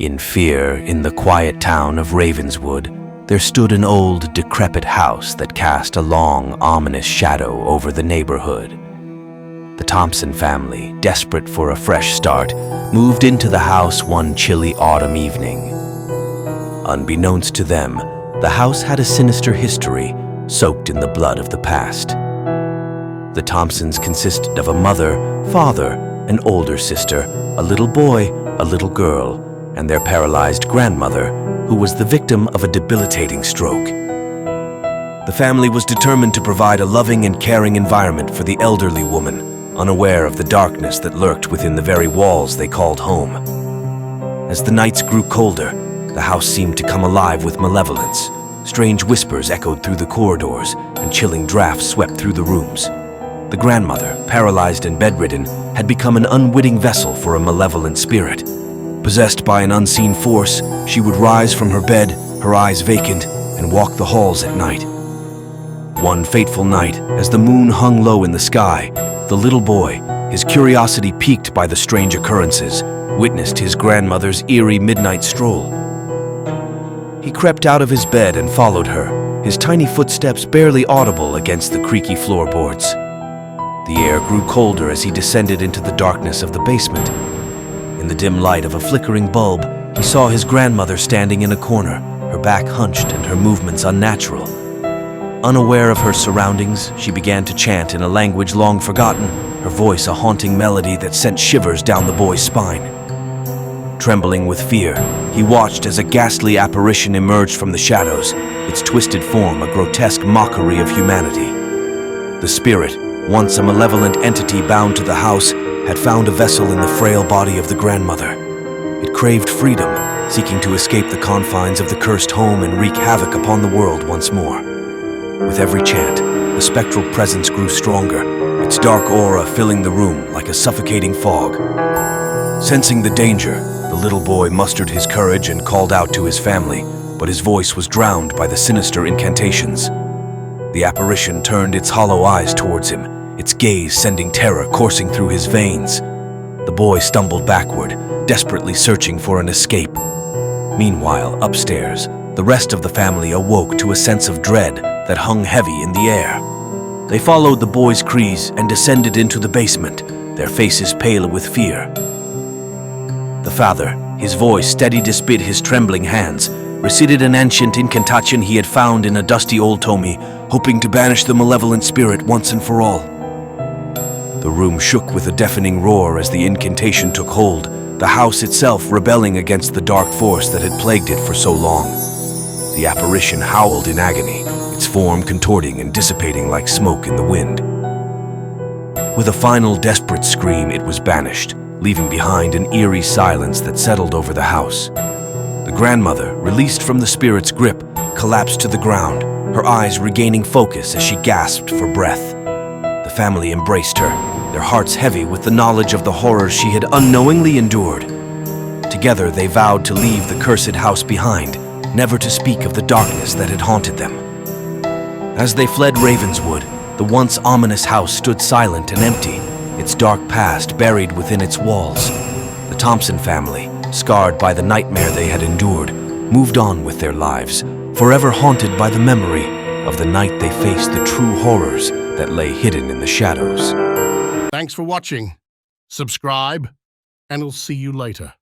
In fear, in the quiet town of Ravenswood, there stood an old, decrepit house that cast a long, ominous shadow over the neighborhood. The Thompson family, desperate for a fresh start, moved into the house one chilly autumn evening. Unbeknownst to them, the house had a sinister history, soaked in the blood of the past. The Thompsons consisted of a mother, father, an older sister, a little boy, a little girl, and their paralyzed grandmother, who was the victim of a debilitating stroke. The family was determined to provide a loving and caring environment for the elderly woman, unaware of the darkness that lurked within the very walls they called home. As the nights grew colder, the house seemed to come alive with malevolence. Strange whispers echoed through the corridors, and chilling drafts swept through the rooms. The grandmother, paralyzed and bedridden, had become an unwitting vessel for a malevolent spirit. Possessed by an unseen force, she would rise from her bed, her eyes vacant, and walk the halls at night. One fateful night, as the moon hung low in the sky, the little boy, his curiosity piqued by the strange occurrences, witnessed his grandmother's eerie midnight stroll. He crept out of his bed and followed her, his tiny footsteps barely audible against the creaky floorboards. The air grew colder as he descended into the darkness of the basement. In the dim light of a flickering bulb, he saw his grandmother standing in a corner, her back hunched and her movements unnatural. Unaware of her surroundings, she began to chant in a language long forgotten, her voice a haunting melody that sent shivers down the boy's spine. Trembling with fear, he watched as a ghastly apparition emerged from the shadows, its twisted form a grotesque mockery of humanity. The spirit, once a malevolent entity bound to the house, had found a vessel in the frail body of the grandmother. It craved freedom, seeking to escape the confines of the cursed home and wreak havoc upon the world once more. With every chant, the spectral presence grew stronger, its dark aura filling the room like a suffocating fog. Sensing the danger, the little boy mustered his courage and called out to his family, but his voice was drowned by the sinister incantations. The apparition turned its hollow eyes towards him, its gaze sending terror coursing through his veins. The boy stumbled backward, desperately searching for an escape. Meanwhile, upstairs, the rest of the family awoke to a sense of dread that hung heavy in the air. They followed the boy's cries and descended into the basement, their faces pale with fear. The father, his voice steady despite his trembling hands, recited an ancient incantation he had found in a dusty old tommy, hoping to banish the malevolent spirit once and for all. The room shook with a deafening roar as the incantation took hold, the house itself rebelling against the dark force that had plagued it for so long. The apparition howled in agony, its form contorting and dissipating like smoke in the wind. With a final desperate scream, it was banished, leaving behind an eerie silence that settled over the house. The grandmother, released from the spirit's grip, collapsed to the ground, her eyes regaining focus as she gasped for breath. The family embraced her, their hearts heavy with the knowledge of the horrors she had unknowingly endured. Together they vowed to leave the cursed house behind, never to speak of the darkness that had haunted them. As they fled Ravenswood, the once ominous house stood silent and empty, its dark past buried within its walls. The Thompson family, scarred by the nightmare they had endured, moved on with their lives, forever haunted by the memory of the night they faced the true horrors that lay hidden in the shadows. Thanks for watching. Subscribe, and we'll see you later.